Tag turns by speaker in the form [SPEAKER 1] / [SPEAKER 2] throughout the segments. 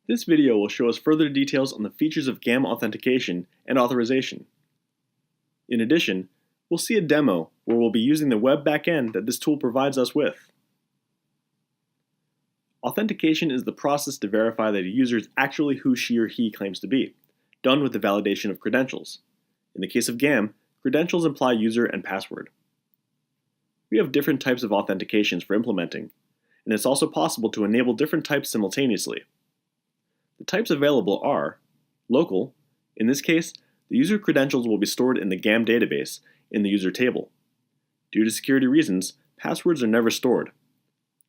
[SPEAKER 1] This video will show us further details on the features of GAM authentication and authorization. In addition, we'll see a demo where we'll be using the web backend that this tool provides us with. Authentication is the process to verify that a user is actually who she or he claims to be, done with the validation of credentials. In the case of GAM, credentials imply user and password. We have different types of authentications for implementing, and it's also possible to enable different types simultaneously. The types available are local. In this case, the user credentials will be stored in the GAM database in the user table. Due to security reasons, passwords are never stored.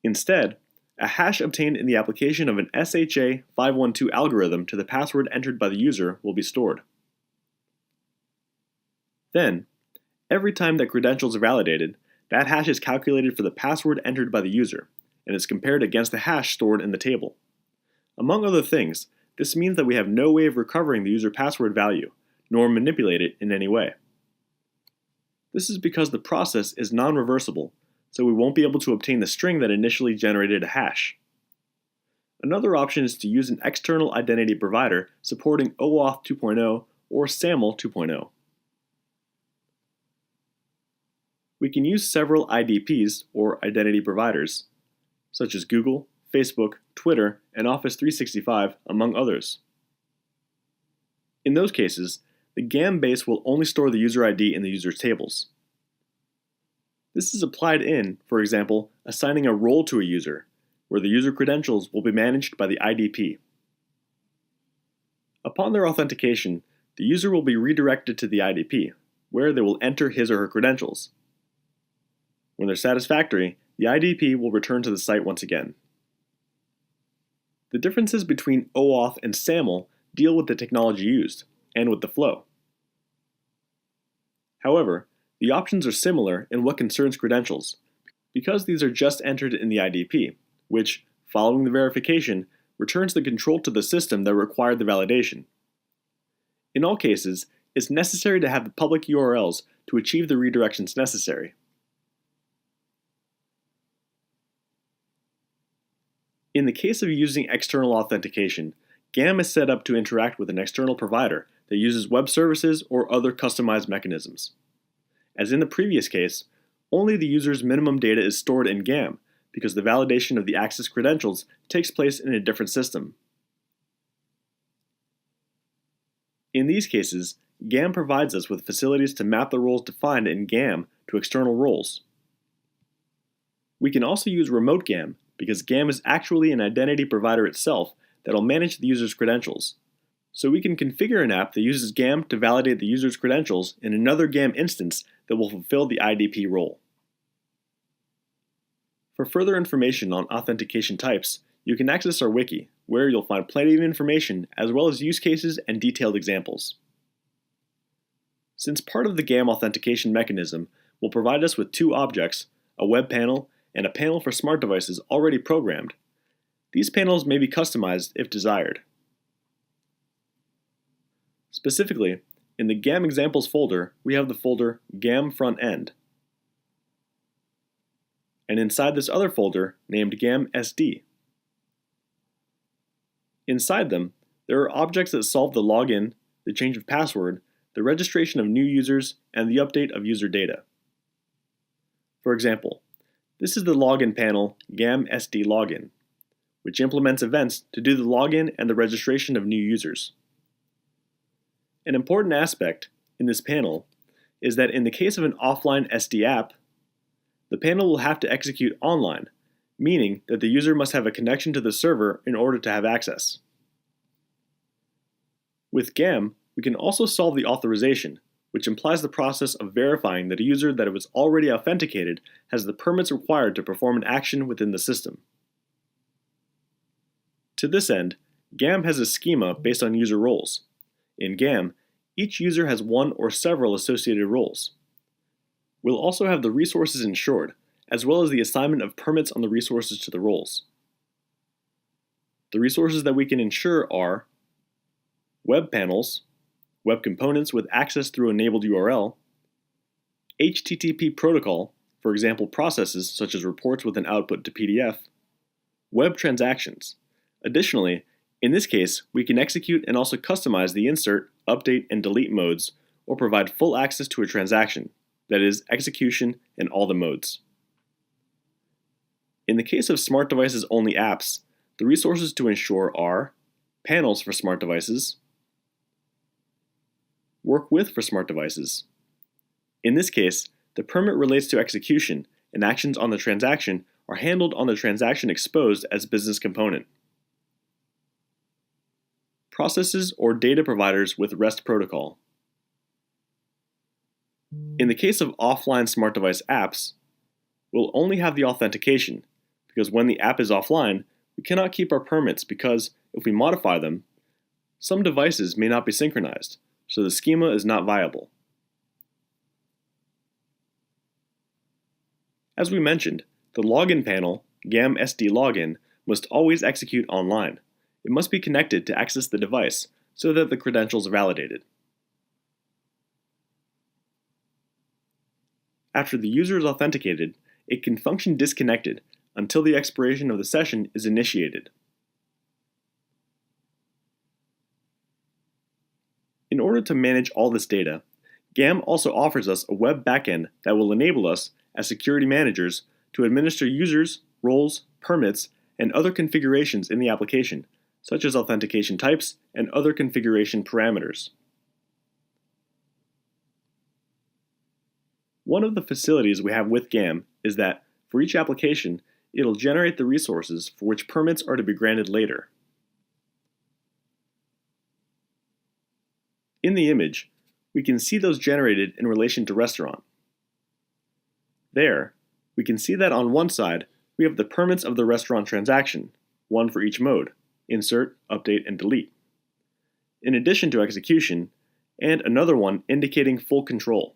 [SPEAKER 1] Instead, a hash obtained in the application of an SHA-512 algorithm to the password entered by the user will be stored. Then, every time that credentials are validated, that hash is calculated for the password entered by the user, and is compared against the hash stored in the table. Among other things, this means that we have no way of recovering the user password value, nor manipulate it in any way. This is because the process is non-reversible, so we won't be able to obtain the string that initially generated a hash. Another option is to use an external identity provider supporting OAuth 2.0 or SAML 2.0. We can use several IDPs, or identity providers, such as Google, Facebook, Twitter, and Office 365, among others. In those cases, the GAM base will only store the user ID in the user's tables. This is applied in, for example, assigning a role to a user, where the user credentials will be managed by the IDP. Upon their authentication, the user will be redirected to the IDP, where they will enter his or her credentials. When they're satisfactory, the IDP will return to the site once again. The differences between OAuth and SAML deal with the technology used, and with the flow. However, the options are similar in what concerns credentials, because these are just entered in the IDP, which, following the verification, returns the control to the system that required the validation. In all cases, it's necessary to have the public URLs to achieve the redirections necessary. In the case of using external authentication, GAM is set up to interact with an external provider that uses web services or other customized mechanisms. As in the previous case, only the user's minimum data is stored in GAM because the validation of the access credentials takes place in a different system. In these cases, GAM provides us with facilities to map the roles defined in GAM to external roles. We can also use remote GAM because GAM is actually an identity provider itself that will manage the user's credentials. So we can configure an app that uses GAM to validate the user's credentials in another GAM instance that will fulfill the IDP role. For further information on authentication types, you can access our wiki, where you'll find plenty of information as well as use cases and detailed examples. Since part of the GAM authentication mechanism will provide us with two objects, a web panel and a panel for smart devices already programmed, these panels may be customized if desired. Specifically, in the GAM examples folder, we have the folder GAM Front End. And inside this other folder, named GAM SD. Inside them, there are objects that solve the login, the change of password, the registration of new users, and the update of user data. For example, this is the login panel GAM SD Login, which implements events to do the login and the registration of new users. An important aspect in this panel is that in the case of an offline SD app, the panel will have to execute online, meaning that the user must have a connection to the server in order to have access. With GAM, we can also solve the authorization, which implies the process of verifying that a user that was already authenticated has the permits required to perform an action within the system. To this end, GAM has a schema based on user roles. In GAM, each user has one or several associated roles. We'll also have the resources ensured, as well as the assignment of permits on the resources to the roles. The resources that we can ensure are web panels, web components with access through enabled URL, HTTP protocol, for example processes such as reports with an output to PDF, web transactions. Additionally, In this case, we can execute and also customize the insert, update, and delete modes, or provide full access to a transaction, that is, execution in all the modes. In the case of smart devices only apps, the resources to ensure are panels for smart devices, work with for smart devices. In this case, the permit relates to execution, and actions on the transaction are handled on the transaction exposed as business component. Processes or data providers with REST protocol. In the case of offline smart device apps, we'll only have the authentication, because when the app is offline, we cannot keep our permits because, if we modify them, some devices may not be synchronized, so the schema is not viable. As we mentioned, the login panel, GAM SD login, must always execute online. It must be connected to access the device so that the credentials are validated. After the user is authenticated, it can function disconnected until the expiration of the session is initiated. In order to manage all this data, GAM also offers us a web backend that will enable us, as security managers, to administer users, roles, permits, and other configurations in the application, such as authentication types and other configuration parameters. One of the facilities we have with GAM is that, for each application, it'll generate the resources for which permits are to be granted later. In the image, we can see those generated in relation to restaurant. There, we can see that on one side, we have the permits of the restaurant transaction, one for each mode, insert, update, and delete, in addition to execution, and another one indicating full control.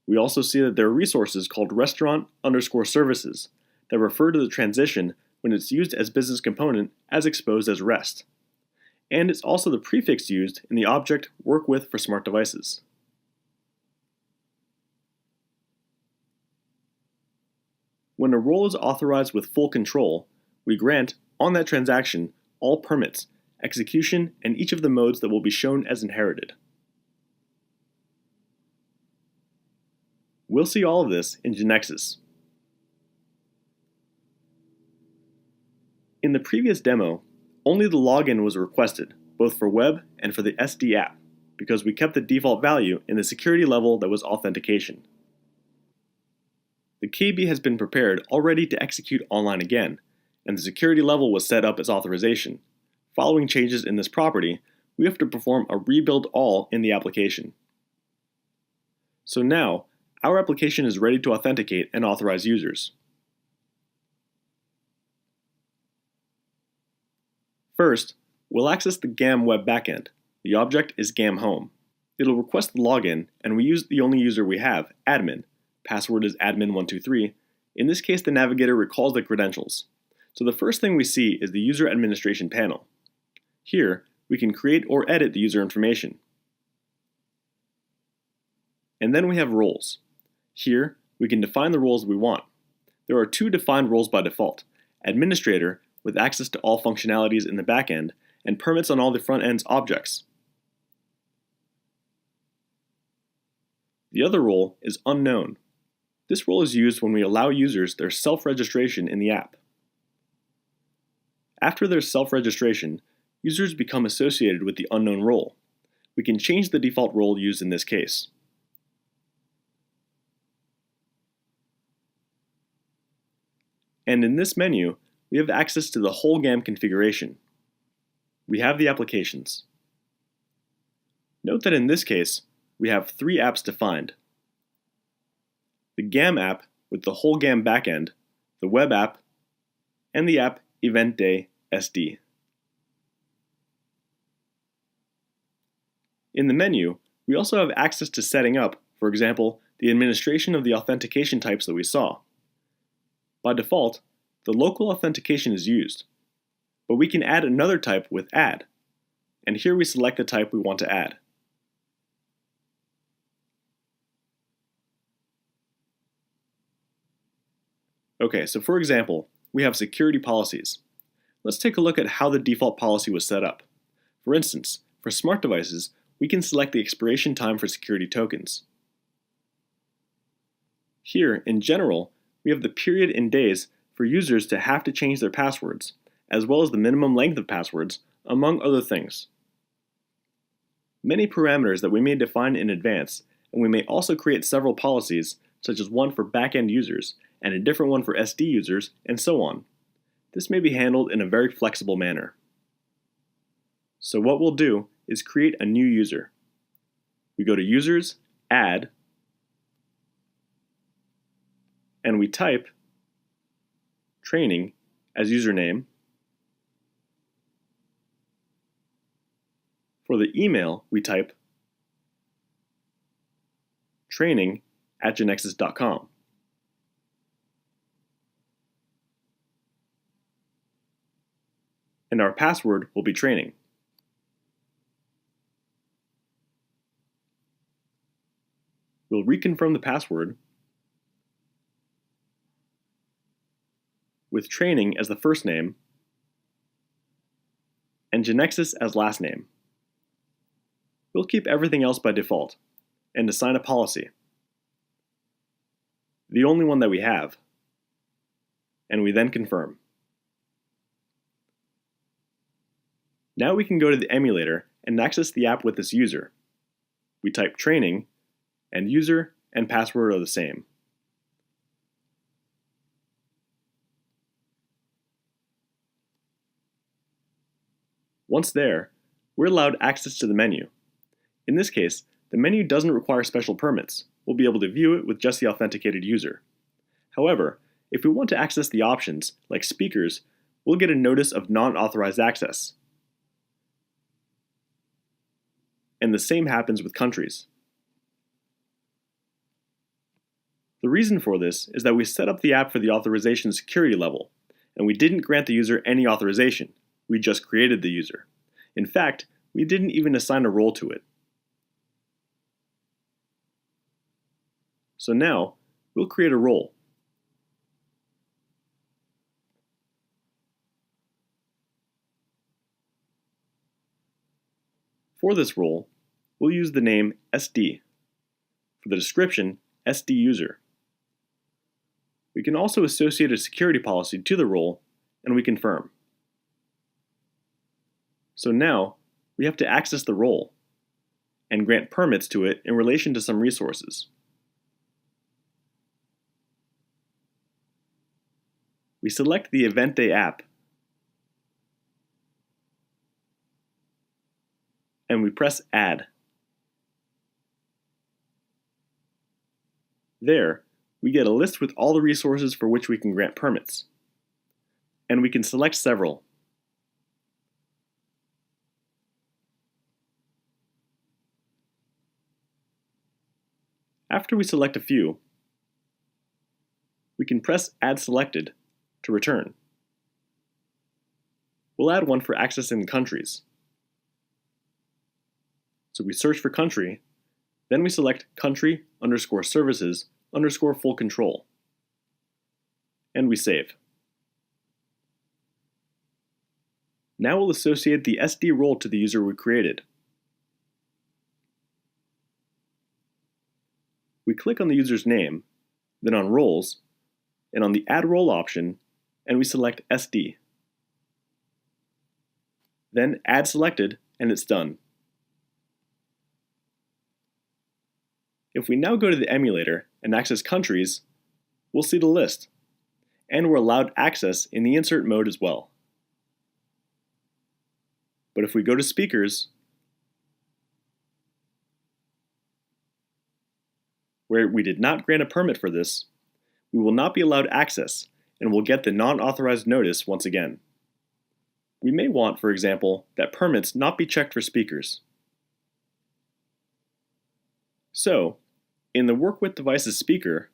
[SPEAKER 1] We also see that there are resources called restaurant_services that refer to the transition when it's used as business component as exposed as REST. And it's also the prefix used in the object work with for smart devices. When a role is authorized with full control, we grant, on that transaction, all permits, execution, and each of the modes that will be shown as inherited. We'll see all of this in GeneXus. In the previous demo, only the login was requested, both for web and for the SD app, because we kept the default value in the security level that was authentication. The KB has been prepared already to execute online again, and the security level was set up as authorization. Following changes in this property, we have to perform a rebuild all in the application. So now, our application is ready to authenticate and authorize users. First, we'll access the GAM web backend. The object is GAM home. It'll request the login, and we use the only user we have, admin. Password is admin123. In this case, the navigator recalls the credentials. So the first thing we see is the user administration panel. Here, we can create or edit the user information. And then we have roles. Here, we can define the roles we want. There are two defined roles by default: administrator, with access to all functionalities in the backend, and permits on all the front-end's objects. The other role is unknown. This role is used when we allow users their self-registration in the app. After their self-registration, users become associated with the unknown role. We can change the default role used in this case. And in this menu, we have access to the whole GAM configuration. We have the applications. Note that in this case, we have three apps defined: the GAM app with the whole GAM backend, the web app, and the app Event Day SD. In the menu, we also have access to setting up, for example, the administration of the authentication types that we saw. By default, the local authentication is used, but we can add another type with add, and here we select the type we want to add. Okay, so for example, we have security policies. Let's take a look at how the default policy was set up. For instance, for smart devices, we can select the expiration time for security tokens. Here, in general, we have the period in days for users to have to change their passwords, as well as the minimum length of passwords, among other things. Many parameters that we may define in advance, and we may also create several policies, such as one for backend users, and a different one for SD users, and so on. This may be handled in a very flexible manner. So what we'll do is create a new user. We go to Users, Add, and we type training as username. For the email, we type training@genexus.com. And our password will be training. We'll reconfirm the password with training as the first name and GeneXus as last name. We'll keep everything else by default and assign a policy, the only one that we have, and we then confirm. Now we can go to the emulator and access the app with this user. We type training, and user and password are the same. Once there, we're allowed access to the menu. In this case, the menu doesn't require special permits. We'll be able to view it with just the authenticated user. However, if we want to access the options, like speakers, we'll get a notice of non-authorized access. And the same happens with countries. The reason for this is that we set up the app for the authorization security level, and we didn't grant the user any authorization. We just created the user. In fact, we didn't even assign a role to it. So now, we'll create a role. For this role, we'll use the name SD. For the description, SD user. We can also associate a security policy to the role, and we confirm. So now, we have to access the role and grant permits to it in relation to some resources. We select the Event Day app, and we press Add. There, we get a list with all the resources for which we can grant permits, and we can select several. After we select a few, we can press Add Selected to return. We'll add one for accessing countries. So we search for country, then we select country_services_full control, and we save. Now we'll associate the SD role to the user we created. We click on the user's name, then on roles, and on the Add Role option, and we select SD. Then Add Selected, and it's done. If we now go to the emulator and access countries, we'll see the list, and we're allowed access in the insert mode as well. But if we go to speakers, where we did not grant a permit for this, we will not be allowed access and will get the non-authorized notice once again. We may want, for example, that permits not be checked for speakers. So, in the Work with Devices speaker,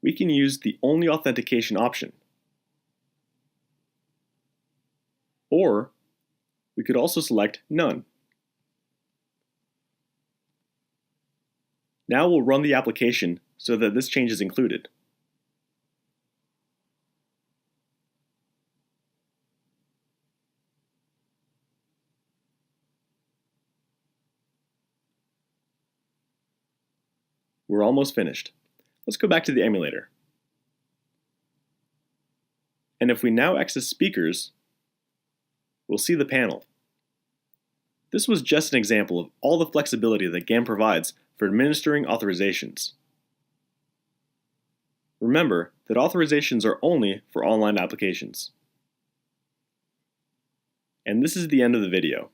[SPEAKER 1] we can use the Only Authentication option. Or, we could also select None. Now we'll run the application so that this change is included. We're almost finished. Let's go back to the emulator. And if we now access speakers, we'll see the panel. This was just an example of all the flexibility that GAM provides for administering authorizations. Remember that authorizations are only for online applications. And this is the end of the video.